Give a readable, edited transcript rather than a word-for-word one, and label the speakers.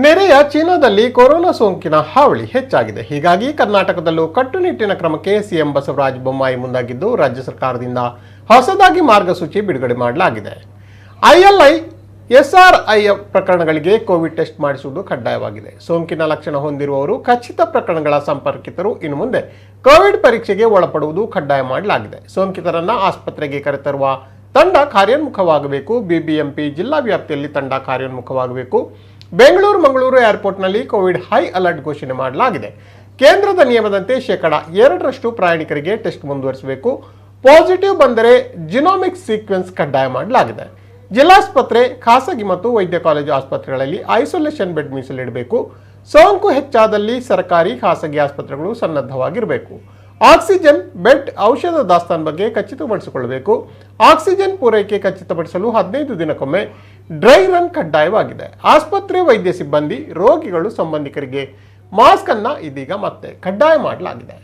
Speaker 1: ನೆರೆಯ ಚೀನಾದಲ್ಲಿ ಕೊರೋನಾ ಸೋಂಕಿನ ಹಾವಳಿ ಹೆಚ್ಚಾಗಿದೆ. ಹೀಗಾಗಿ ಕರ್ನಾಟಕದಲ್ಲೂ ಕಟ್ಟುನಿಟ್ಟಿನ ಕ್ರಮಕ್ಕೆ ಸಿಎಂ ಬಸವರಾಜ ಬೊಮ್ಮಾಯಿ ಮುಂದಾಗಿದ್ದು, ರಾಜ್ಯ ಸರ್ಕಾರದಿಂದ ಹೊಸದಾಗಿ ಮಾರ್ಗಸೂಚಿ ಬಿಡುಗಡೆ ಮಾಡಲಾಗಿದೆ. ಐಎಲ್ಐ ಎಸ್ಆರ್ಐಎಫ್ ಪ್ರಕರಣಗಳಿಗೆ ಕೋವಿಡ್ ಟೆಸ್ಟ್ ಮಾಡಿಸುವುದು ಕಡ್ಡಾಯವಾಗಿದೆ. ಸೋಂಕಿನ ಲಕ್ಷಣ ಹೊಂದಿರುವವರು ಖಚಿತ ಪ್ರಕರಣಗಳ ಸಂಪರ್ಕಿತರು ಇನ್ನು ಮುಂದೆ ಕೋವಿಡ್ ಪರೀಕ್ಷೆಗೆ ಒಳಪಡುವುದು ಕಡ್ಡಾಯ ಮಾಡಲಾಗಿದೆ. ಸೋಂಕಿತರನ್ನ ಆಸ್ಪತ್ರೆಗೆ ಕರೆತರುವ ತಂಡ ಕಾರ್ಯೋನ್ಮುಖವಾಗಬೇಕು. ಬಿಬಿಎಂಪಿ ಜಿಲ್ಲಾ ವ್ಯಾಪ್ತಿಯಲ್ಲಿ ತಂಡ ಕಾರ್ಯೋನ್ಮುಖವಾಗಬೇಕು. ಬೆಂಗಳೂರು ಮಂಗಳೂರು ಏರ್ಪೋರ್ಟ್ನಲ್ಲಿ ಕೋವಿಡ್ ಹೈ ಅಲರ್ಟ್ ಘೋಷಣೆ ಮಾಡಲಾಗಿದೆ. ಕೇಂದ್ರದ ನಿಯಮದಂತೆ 2% ಪ್ರಯಾಣಿಕರಿಗೆ ಟೆಸ್ಟ್ ಮುಂದುವರಿಸಬೇಕು. ಪಾಸಿಟಿವ್ ಬಂದರೆ ಜಿನೋಮಿಕ್ ಸೀಕ್ವೆನ್ಸ್ ಕಡ್ಡಾಯ ಮಾಡಲಾಗಿದೆ. ಜಿಲ್ಲಾಸ್ಪತ್ರೆ, ಖಾಸಗಿ ಮತ್ತು ವೈದ್ಯ ಕಾಲೇಜು ಆಸ್ಪತ್ರೆಗಳಲ್ಲಿ ಐಸೋಲೇಷನ್ ಬೆಡ್ ಮೀಸಲಿಡಬೇಕು. ಸೋಂಕು ಹೆಚ್ಚಾದಲ್ಲಿ ಸರ್ಕಾರಿ ಖಾಸಗಿ ಆಸ್ಪತ್ರೆಗಳು ಸನ್ನದ್ಧವಾಗಿರಬೇಕು. ಆಕ್ಸಿಜನ್, ಬೆಡ್, ಔಷಧ ದಾಸ್ತಾನು ಬಗ್ಗೆ ಖಚಿತಪಡಿಸಿಕೊಳ್ಳಬೇಕು. ಆಕ್ಸಿಜನ್ ಪೂರೈಕೆ ಖಚಿತಪಡಿಸಲು 15 ದಿನಕ್ಕೊಮ್ಮೆ ಡ್ರೈ ರನ್ ಕಡ್ಡಾಯವಾಗಿದೆ. ಆಸ್ಪತ್ರೆ ವೈದ್ಯ ಸಿಬ್ಬಂದಿ, ರೋಗಿಗಳು, ಸಂಬಂಧಿಕರಿಗೆ ಮಾಸ್ಕ್ ಅನ್ನು ಇದೀಗ ಮತ್ತೆ ಕಡ್ಡಾಯ ಮಾಡಲಾಗಿದೆ.